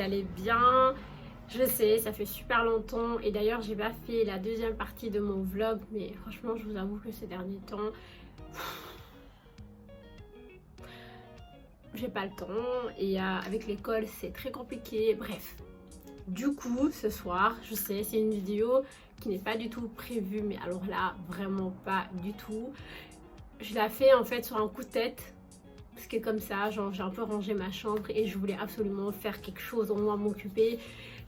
allez bien. Je sais, ça fait super longtemps et d'ailleurs j'ai pas fait la deuxième partie de mon vlog, mais franchement je vous avoue que ces derniers temps j'ai pas le temps et avec l'école c'est très compliqué. Bref, du coup ce soir, je sais, c'est une vidéo qui n'est pas du tout prévue, mais alors là vraiment pas du tout. Je la fais en fait sur un coup de tête. Parce que comme ça, genre j'ai un peu rangé ma chambre et je voulais absolument faire quelque chose, au moins m'occuper.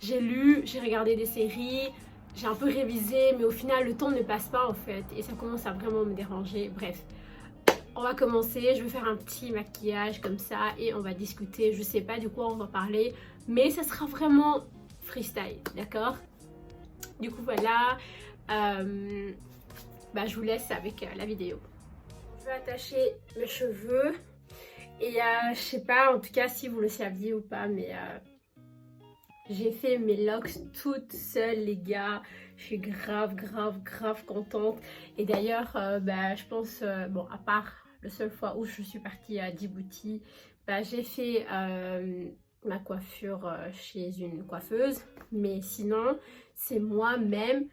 J'ai lu, j'ai regardé des séries, j'ai un peu révisé, mais au final le temps ne passe pas en fait. Et ça commence à vraiment me déranger. Bref, on va commencer. Je vais faire un petit maquillage comme ça et on va discuter. Je sais pas de quoi on va parler, mais ça sera vraiment freestyle, d'accord? Du coup voilà, je vous laisse avec la vidéo. Je vais attacher mes cheveux. Et je sais pas en tout cas si vous le saviez ou pas, mais j'ai fait mes locks toute seule les gars. Je suis grave contente. Et d'ailleurs je pense, bon à part la seule fois où je suis partie à Djibouti, j'ai fait ma coiffure chez une coiffeuse. Mais sinon c'est moi-même,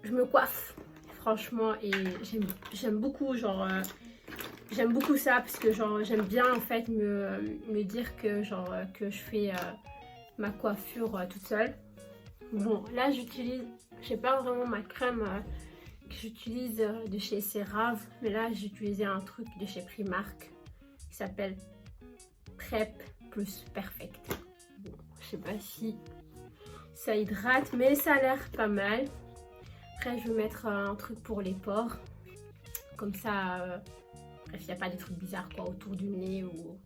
je me coiffe franchement et j'aime beaucoup genre... J'aime beaucoup ça parce que genre j'aime bien en fait me dire que genre que je fais ma coiffure toute seule. Bon là j'utilise, j'ai pas vraiment ma crème que j'utilise de chez CeraVe, mais là j'ai utilisé un truc de chez Primark qui s'appelle Prep Plus Perfect. Bon, je sais pas si ça hydrate mais ça a l'air pas mal. Après je vais mettre un truc pour les pores, comme ça bref, il n'y a pas des trucs bizarres quoi autour du nez ou, vous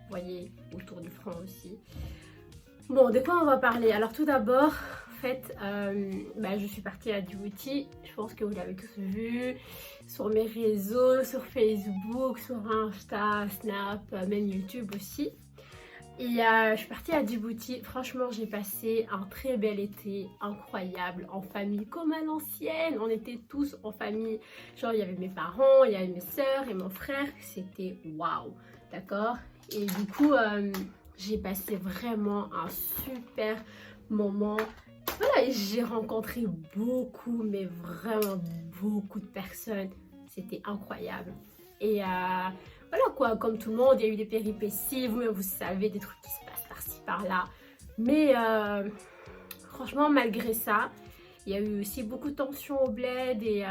voyez, autour du front aussi. Bon, de quoi on va parler? Alors tout d'abord, en fait, je suis partie à Djibouti. Je pense que vous l'avez tous vu sur mes réseaux, sur Facebook, sur Insta, Snap, même YouTube aussi. Et je suis partie à Djibouti. Franchement, j'ai passé un très bel été, incroyable, en famille, comme à l'ancienne. On était tous en famille. Genre, il y avait mes parents, il y avait mes soeurs et mon frère. C'était waouh, d'accord? Et du coup, j'ai passé vraiment un super moment. Voilà, et j'ai rencontré beaucoup, mais vraiment beaucoup de personnes. C'était incroyable. Et voilà quoi, comme tout le monde, il y a eu des péripéties, vous-même vous savez, des trucs qui se passent par-ci par-là. Mais franchement, malgré ça, il y a eu aussi beaucoup de tensions au bled et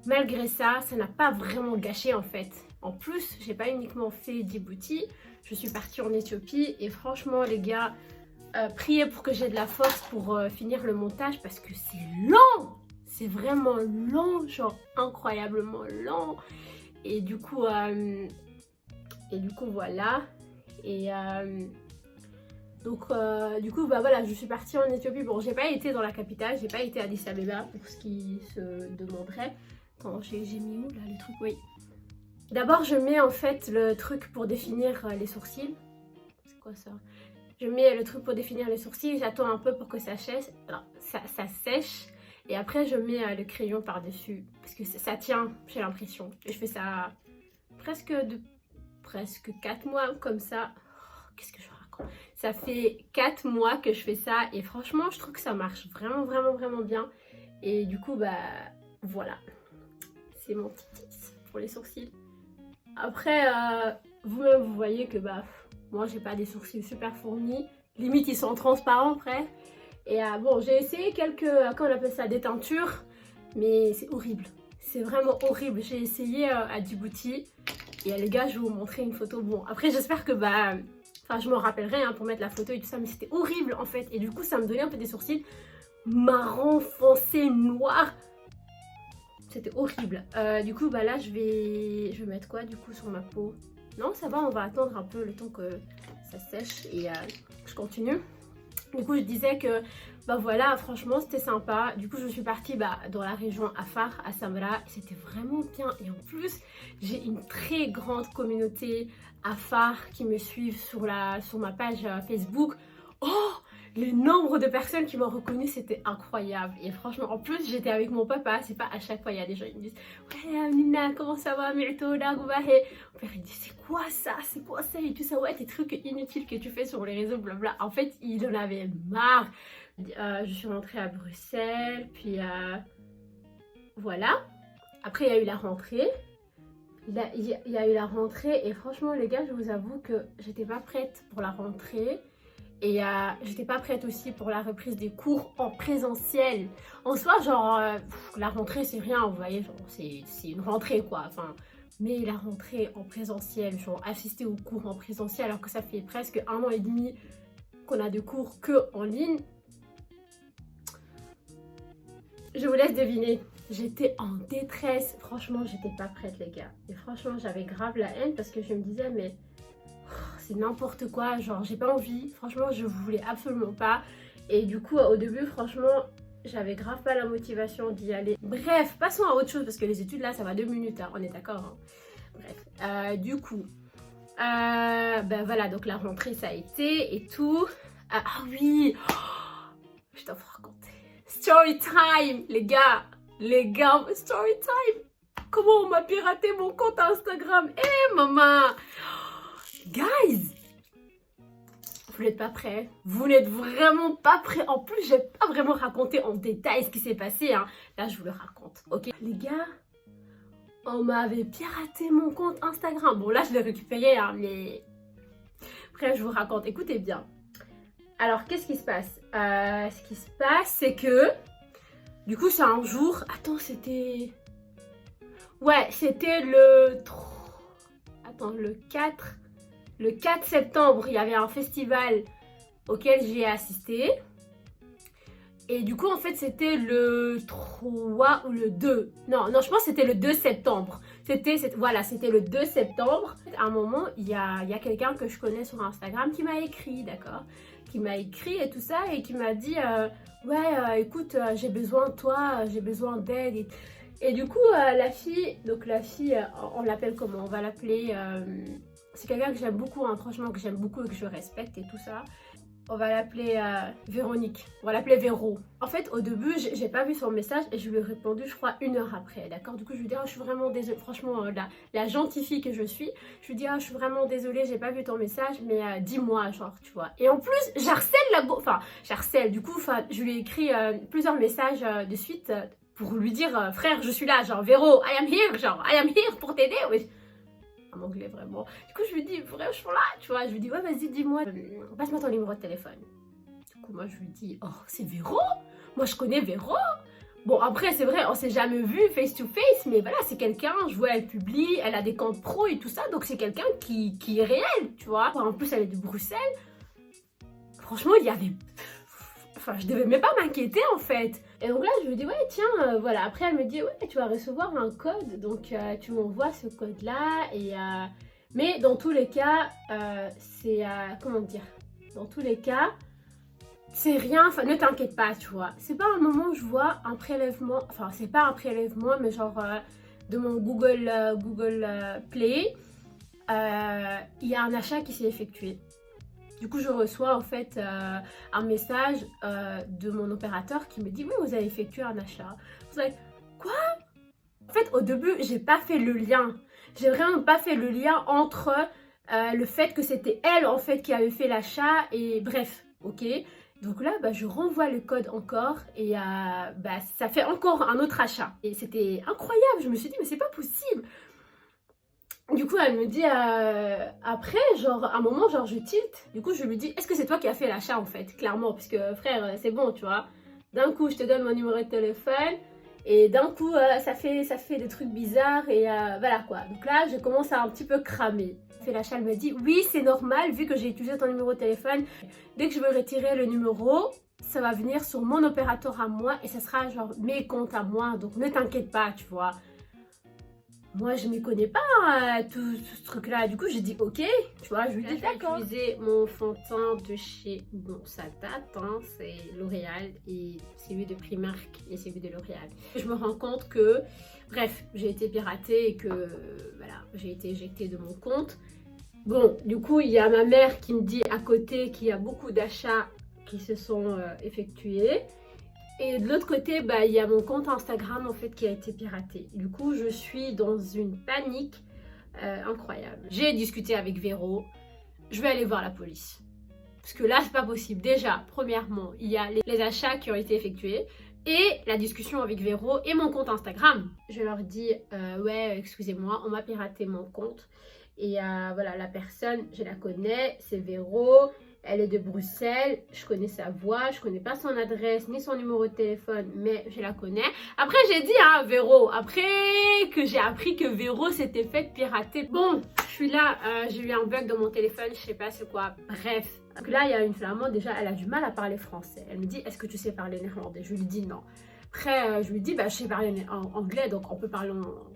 malgré ça, ça n'a pas vraiment gâché en fait. En plus, j'ai pas uniquement fait Djibouti, je suis partie en Éthiopie et franchement les gars, priez pour que j'ai de la force pour finir le montage parce que c'est lent, c'est vraiment lent, genre incroyablement lent. Et du coup voilà. Et du coup voilà, je suis partie en Éthiopie. Bon, j'ai pas été dans la capitale, j'ai pas été à Addis Abeba pour ce qui se demanderait. Attends, j'ai mis où là le truc? Oui. D'abord je mets en fait le truc pour définir les sourcils. C'est quoi ça? Je mets le truc pour définir les sourcils, j'attends un peu pour que ça sèche. Alors, ça sèche. Et après je mets le crayon par dessus parce que ça tient, j'ai l'impression. Et je fais ça presque 4 mois comme ça. Oh, qu'est-ce que je raconte? Ça fait 4 mois que je fais ça et franchement je trouve que ça marche vraiment bien. Et du coup voilà, c'est mon petit tips pour les sourcils. Après vous-même vous voyez que moi j'ai pas des sourcils super fournis, limite ils sont transparents après. Et bon, j'ai essayé quelques, comment on appelle ça, des teintures, mais c'est horrible. C'est vraiment horrible. J'ai essayé à Djibouti et les gars, je vais vous montrer une photo. Bon, après j'espère que je m'en rappellerai pour mettre la photo et tout ça, mais c'était horrible en fait. Et du coup, ça me donnait un peu des sourcils marron foncé, noir. C'était horrible. Du coup, là, je vais mettre quoi du coup sur ma peau? Non, ça va, on va attendre un peu le temps que ça sèche et je continue. Du coup je disais que voilà, franchement c'était sympa. Du coup je suis partie dans la région Afar, à Samra, c'était vraiment bien. Et en plus j'ai une très grande communauté Afar qui me suivent sur ma page Facebook. Oh, le nombre de personnes qui m'ont reconnu, c'était incroyable. Et franchement, en plus, j'étais avec mon papa. C'est pas à chaque fois, il y a des gens qui me disent ouais, Nina, comment ça va, Mito, là, Mon père, il dit c'est quoi ça, et tout ça, ouais, tes trucs inutiles que tu fais sur les réseaux, blabla. En fait, il en avait marre. Je suis rentrée à Bruxelles, puis voilà. Après, il y a eu la rentrée. Il y a eu la rentrée, et franchement, les gars, je vous avoue que j'étais pas prête pour la rentrée. Et j'étais pas prête aussi pour la reprise des cours en présentiel. En soi, genre, la rentrée, c'est rien, vous voyez, c'est une rentrée, quoi. Enfin, mais la rentrée en présentiel, genre, assister aux cours en présentiel, alors que ça fait presque 1 an et demi qu'on a de cours que en ligne. Je vous laisse deviner. J'étais en détresse. Franchement, j'étais pas prête, les gars. Et franchement, j'avais grave la haine parce que je me disais, mais c'est n'importe quoi. Genre, j'ai pas envie. Franchement, je voulais absolument pas. Et du coup, au début, franchement, j'avais grave pas la motivation d'y aller. Bref, passons à autre chose parce que les études, là, ça va 2 minutes. Hein, on est d'accord. Hein. Bref, du coup, ben voilà, donc la rentrée, ça a été et tout. Ah oui, je t'en raconter. Story time, les gars, story time. Comment on m'a piraté mon compte Instagram? Eh maman, guys, vous n'êtes pas prêts. Vous n'êtes vraiment pas prêts. En plus, j'ai pas vraiment raconté en détail ce qui s'est passé. Hein. Là, je vous le raconte. Ok, les gars, on m'avait piraté mon compte Instagram. Bon, là, je l'ai récupéré, hein, mais après, je vous raconte. Écoutez bien. Alors, qu'est-ce qui se passe? Ce qui se passe, c'est que du coup, c'est un jour. Attends, c'était. Ouais, c'était le. Attends, le 4 septembre, il y avait un festival auquel j'ai assisté. Et du coup, en fait, c'était le 3 ou le 2. Non, je pense que c'était le 2 septembre. Voilà, c'était le 2 septembre. À un moment, il y a quelqu'un que je connais sur Instagram qui m'a écrit, d'accord? Qui m'a écrit et tout ça et qui m'a dit ouais, écoute, j'ai besoin de toi, j'ai besoin d'aide. Et du coup, la fille, on l'appelle comment? On va l'appeler... c'est quelqu'un que j'aime beaucoup, hein, franchement, que j'aime beaucoup et que je respecte et tout ça. On va l'appeler Véronique. On va l'appeler Véro. En fait, au début, j'ai pas vu son message et je lui ai répondu, je crois, 1 heure après. D'accord? Du coup, je lui dis, je suis vraiment désolée. Franchement, la gentille fille que je suis, je lui dis, je suis vraiment désolée, j'ai pas vu ton message, mais dis-moi, genre, tu vois. Et en plus, j'harcèle. Du coup, je lui ai écrit plusieurs messages de suite pour lui dire, frère, je suis là, genre, Véro, I am here pour t'aider. Ouais. En anglais vraiment. Du coup je lui dis franchement là, tu vois, je lui dis ouais vas-y dis-moi, passe-moi ton numéro de téléphone. Du coup moi je lui dis oh c'est Véro, moi je connais Véro. Bon après c'est vrai on s'est jamais vu face to face, mais voilà c'est quelqu'un, je vois elle publie, elle a des comptes pro et tout ça, donc c'est quelqu'un qui est réel, tu vois. En plus elle est de Bruxelles. Franchement il y avait... Enfin, je devais même pas m'inquiéter en fait. Et donc là, je lui dis, ouais, tiens, voilà. Après, elle me dit, ouais, tu vas recevoir un code. Donc, tu m'envoies ce code-là. Mais dans tous les cas, c'est... comment dire? Dans tous les cas, c'est rien. Enfin, ne t'inquiète pas, tu vois. C'est pas un moment où je vois un prélèvement. Enfin, c'est pas un prélèvement, mais genre de mon Google Play, il y a un achat qui s'est effectué. Du coup, je reçois en fait un message de mon opérateur qui me dit oui, vous avez effectué un achat. Je suis like, quoi? En fait, au début, j'ai pas fait le lien. J'ai vraiment pas fait le lien entre le fait que c'était elle en fait qui avait fait l'achat et bref, ok. Donc là, je renvoie le code encore et ça fait encore un autre achat. Et c'était incroyable. Je me suis dit mais c'est pas possible. Du coup, elle me dit après, genre, à un moment, genre, je tilte. Du coup, je lui dis, est-ce que c'est toi qui as fait l'achat, en fait? Clairement, puisque, frère, c'est bon, tu vois. D'un coup, je te donne mon numéro de téléphone. Et d'un coup, ça fait des trucs bizarres. Et voilà, quoi. Donc là, je commence à un petit peu cramer. Fait l'achat, elle me dit, oui, c'est normal, vu que j'ai utilisé ton numéro de téléphone. Dès que je vais retirer le numéro, ça va venir sur mon opérateur à moi. Et ça sera, genre, mes comptes à moi. Donc, ne t'inquiète pas, tu vois. Moi, je m'y connais pas, tout ce truc-là. Du coup, j'ai dit ok, tu vois, je lui dis d'accord. J'ai utilisé mon fond de teint de chez... Bon, ça date, hein, c'est L'Oréal et celui de Primark et celui de L'Oréal. Je me rends compte que, bref, j'ai été piratée et que, voilà, j'ai été éjectée de mon compte. Bon, du coup, il y a ma mère qui me dit à côté qu'il y a beaucoup d'achats qui se sont effectués. Et de l'autre côté, il y a mon compte Instagram en fait qui a été piraté. Du coup, je suis dans une panique incroyable. J'ai discuté avec Véro. Je vais aller voir la police. Parce que là, c'est pas possible. Déjà, premièrement, il y a les achats qui ont été effectués et la discussion avec Véro et mon compte Instagram. Je leur dis, ouais, excusez-moi, on m'a piraté mon compte. Et voilà, la personne, je la connais, c'est Véro. Elle est de Bruxelles, je connais sa voix, je connais pas son adresse ni son numéro de téléphone, mais je la connais. Après, j'ai dit à Véro, après que j'ai appris que Véro s'était fait pirater. Bon, je suis là, j'ai eu un bug dans mon téléphone, je sais pas c'est quoi, bref. Donc là, il y a une flamande, déjà, elle a du mal à parler français. Elle me dit, est-ce que tu sais parler néerlandais? Je lui dis non. Après, je lui dis, je sais parler en anglais, donc on peut parler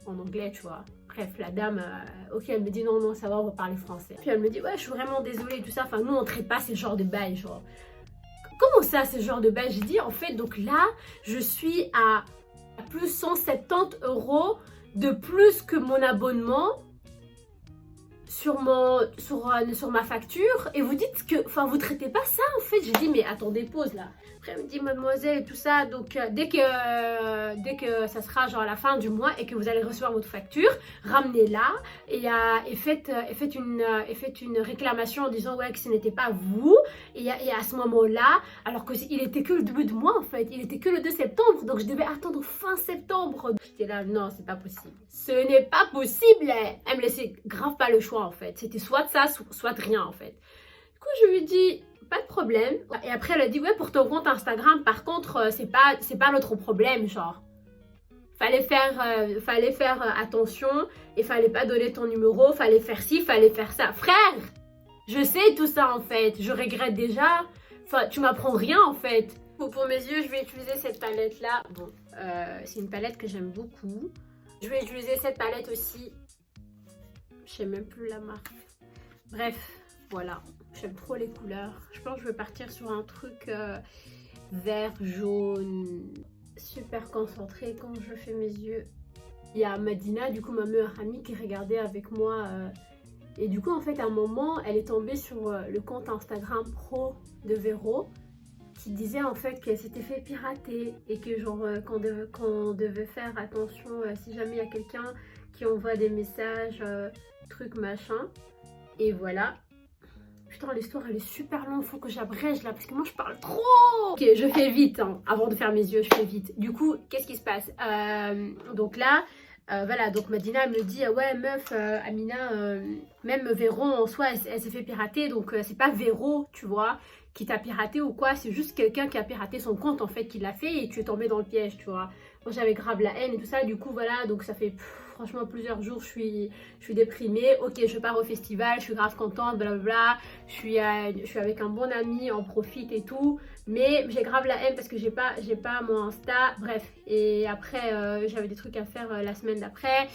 en anglais, tu vois. Bref, la dame, ok, elle me dit non, ça va, on va parler français. Puis elle me dit, ouais, je suis vraiment désolée, tout ça. Enfin, nous, on traite pas ces genres de bails, genre. Comment ça, ce genre de bail? J'ai dit, en fait, donc là, je suis à plus 170 € de plus que mon abonnement sur ma facture. Et vous dites que, enfin, vous traitez pas ça, en fait. J'ai dit, mais attendez, pause, là. Après, elle me dit, mademoiselle, et tout ça. Donc, dès que ça sera genre à la fin du mois et que vous allez recevoir votre facture, ramenez-la et faites une réclamation en disant, ouais, que ce n'était pas vous. Et à ce moment-là, alors qu'il était que le début de mois, en fait. Il était que le 2 septembre. Donc, je devais attendre fin septembre. J'étais là, non, c'est pas possible. Ce n'est pas possible. Elle me laissait grave pas le choix, en fait. C'était soit ça, soit rien, en fait. Du coup, je lui dis, pas de problème. Et après, elle a dit, ouais, pour ton compte Instagram, par contre, c'est pas notre problème, genre. Fallait faire attention et fallait pas donner ton numéro, fallait faire ci, fallait faire ça. Frère, je sais tout ça, en fait. Je regrette déjà. Enfin, tu m'apprends rien, en fait. Pour mes yeux, je vais utiliser cette palette-là. Bon, c'est une palette que j'aime beaucoup. Je vais utiliser cette palette aussi. Je sais même plus la marque. Bref, voilà. J'aime trop les couleurs. Je pense que je vais partir sur un truc vert, jaune, super concentré quand je fais mes yeux. Il y a Madina, du coup ma meilleure amie, qui regardait avec moi. Et du coup, en fait, à un moment, elle est tombée sur le compte Instagram pro de Véro, qui disait en fait qu'elle s'était fait pirater et que genre qu'on devait faire attention si jamais il y a quelqu'un qui envoie des messages, trucs machin. Et voilà. Putain, l'histoire elle est super longue, faut que j'abrège là parce que moi je parle trop. Ok, je fais vite, hein. Avant de faire mes yeux, je fais vite. Du coup, qu'est-ce qui se passe? Donc là, voilà, donc Madina elle me dit, ouais meuf, Amina, même Véro en soi, elle s'est fait pirater, donc c'est pas Véro, tu vois, qui t'a piraté ou quoi, c'est juste quelqu'un qui a piraté son compte en fait, qui l'a fait et tu es tombé dans le piège, tu vois. Moi j'avais grave la haine et tout ça, du coup voilà, donc ça fait franchement plusieurs jours, je suis déprimée. Ok, je pars au festival, je suis grave contente, blablabla. Je suis avec un bon ami, on profite et tout. Mais j'ai grave la haine parce que j'ai pas mon Insta. Bref, et après, j'avais des trucs à faire la semaine d'après.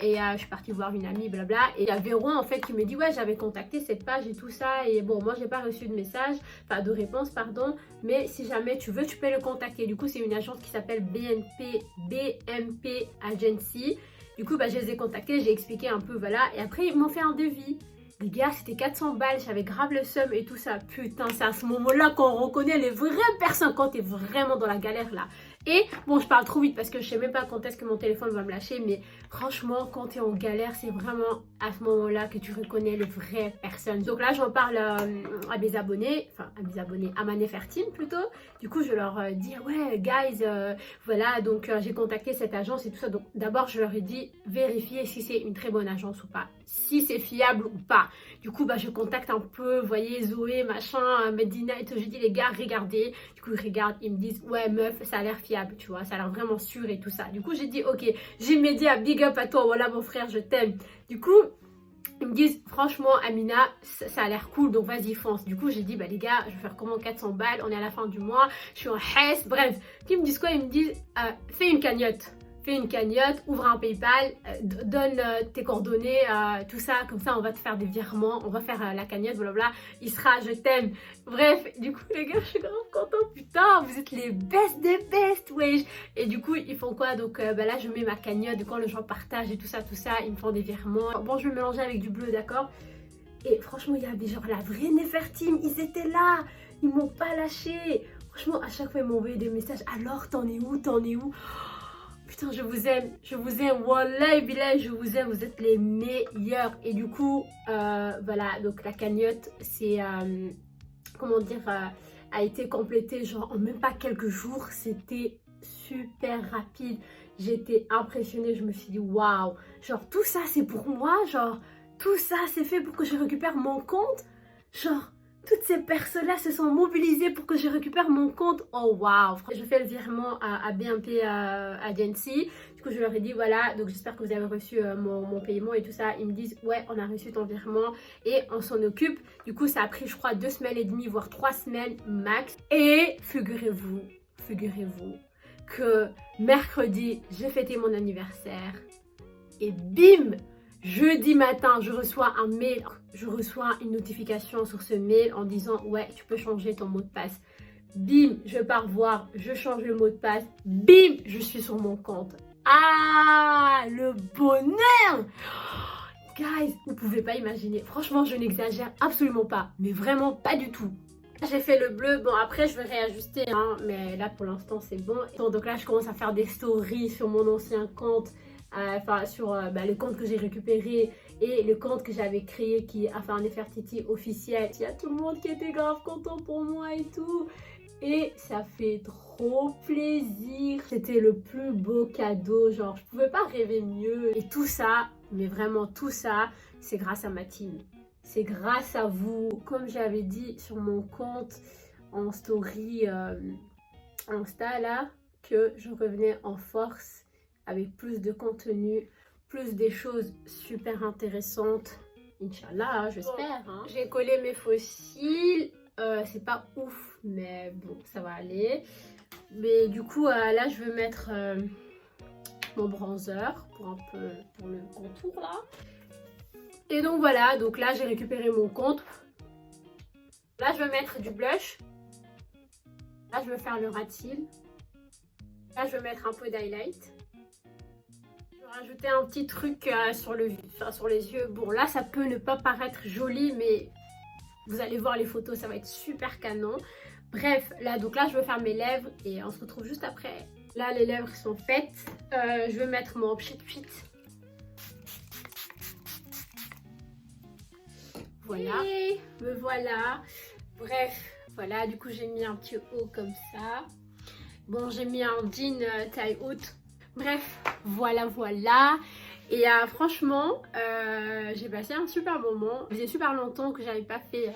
Et je suis partie voir une amie, blabla. Et il y a Véro en fait qui me dit, ouais, j'avais contacté cette page et tout ça. Et bon, moi, j'ai pas reçu de message, enfin de réponse, pardon. Mais si jamais tu veux, tu peux le contacter. Du coup, c'est une agence qui s'appelle BMP Agency. Du coup, je les ai contactés, j'ai expliqué un peu, voilà. Et après, ils m'ont fait un devis. Les gars, c'était 400 balles, j'avais grave le seum et tout ça. Putain, c'est à ce moment-là qu'on reconnaît les vraies personnes quand t'es vraiment dans la galère, là. Et bon, je parle trop vite parce que je sais même pas quand est-ce que mon téléphone va me lâcher. Mais franchement, quand t'es en galère, c'est vraiment à ce moment-là que tu reconnais les vraies personnes. Donc là, j'en parle à mes abonnés, enfin à mes abonnés, à ma Nefertine plutôt. Du coup, je leur dis, ouais, guys, voilà, donc j'ai contacté cette agence et tout ça. Donc d'abord, je leur ai dit, vérifiez si c'est une très bonne agence ou pas, si c'est fiable ou pas. Du coup, je contacte un peu, vous voyez, Zoé, machin, Medina et tout. Je dis, les gars, regardez. Du coup, ils regardent, ils me disent, ouais, meuf, ça a l'air fiable, tu vois, ça a l'air vraiment sûr et tout ça. Du coup, j'ai dit, ok, j'ai média, big up à toi, voilà mon frère, je t'aime. Du coup, ils me disent, franchement, Amina, ça a l'air cool, donc vas-y, fonce. Du coup, j'ai dit, les gars, je vais faire comment 400 balles, on est à la fin du mois, je suis en Hesse, bref. Puis ils me disent quoi? Ils me disent, fais une cagnotte. Fais une cagnotte, ouvre un PayPal, donne tes coordonnées, tout ça, comme ça on va te faire des virements, on va faire la cagnotte, blablabla, il sera, je t'aime. Bref, du coup les gars, je suis grave contente, putain, vous êtes les best des best, wesh. Et du coup, ils font quoi? Donc là, je mets ma cagnotte, du coup les gens partagent et tout ça, ils me font des virements. Bon, je vais mélanger avec du bleu, d'accord? Et franchement, il y avait genre la vraie Nefertime, ils étaient là. Ils m'ont pas lâché. Franchement, à chaque fois, ils m'ont envoyé des messages. Alors, t'en es où? T'en es où? Putain, je vous aime. Je vous aime. Wallah, billah, je vous aime. Vous êtes les meilleurs. Et du coup, voilà. Donc, la cagnotte, c'est... comment dire, a été complétée genre en même pas quelques jours. C'était super rapide. J'étais impressionnée. Je me suis dit waouh, genre tout ça c'est pour moi, genre tout ça c'est fait pour que je récupère mon compte. Genre toutes ces personnes-là se sont mobilisées pour que je récupère mon compte. Oh waouh. Je fais le virement à BNP Agency. Du coup je leur ai dit voilà, donc j'espère que vous avez reçu mon paiement et tout ça. Ils me disent ouais, on a reçu ton virement et on s'en occupe. Du coup ça a pris je crois 2 semaines et demie voire 3 semaines max. Et figurez-vous que mercredi j'ai fêté mon anniversaire et bim, jeudi matin, je reçois un mail, je reçois une notification sur ce mail en disant ouais, tu peux changer ton mot de passe. Bim, je pars voir, je change le mot de passe. Bim, je suis sur mon compte. Ah, le bonheur! Guys, vous pouvez pas imaginer. Franchement, je n'exagère absolument pas, mais vraiment pas du tout. J'ai fait le bleu, bon après je vais réajuster, hein, mais là pour l'instant c'est bon. Donc là je commence à faire des stories sur mon ancien compte. Enfin sur le compte que j'ai récupéré et le compte que j'avais créé qui a fait un Nefertiti officiel. Il y a tout le monde qui était grave content pour moi et tout. Et ça fait trop plaisir. C'était le plus beau cadeau, genre je pouvais pas rêver mieux. Et tout ça, mais vraiment tout ça, c'est grâce à ma team. C'est grâce à vous. Comme j'avais dit sur mon compte en story Insta là, que je revenais en force avec plus de contenu, plus des choses super intéressantes. Inch'Allah, j'espère. Hein. J'ai collé mes fossiles. C'est pas ouf, mais bon, ça va aller. Mais du coup, là, je vais mettre mon bronzer pour un peu pour le contour là. Et donc voilà, donc là, j'ai récupéré mon compte. Là, je vais mettre du blush. Là, je vais faire le rat cils. Là, je vais mettre un peu d'highlight. Rajouter un petit truc sur les yeux. Bon là ça peut ne pas paraître joli mais vous allez voir les photos, ça va être super canon. Bref, là donc là je vais faire mes lèvres et on se retrouve juste après. Là les lèvres sont faites. Je vais mettre mon pchit. Voilà, me voilà. Bref, voilà, du coup j'ai mis un petit haut comme ça. Bon, j'ai mis un jean taille haute. Bref, voilà. Et franchement, j'ai passé un super moment. Ça faisait super longtemps que j'avais pas fait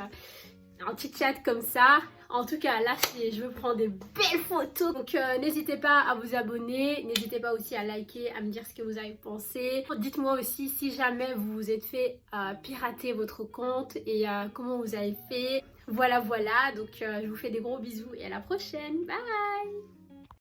un petit chat comme ça. En tout cas, là, je veux prendre des belles photos. Donc, n'hésitez pas à vous abonner. N'hésitez pas aussi à liker, à me dire ce que vous avez pensé. Dites-moi aussi si jamais vous vous êtes fait pirater votre compte et comment vous avez fait. Voilà. Donc, je vous fais des gros bisous et à la prochaine. Bye!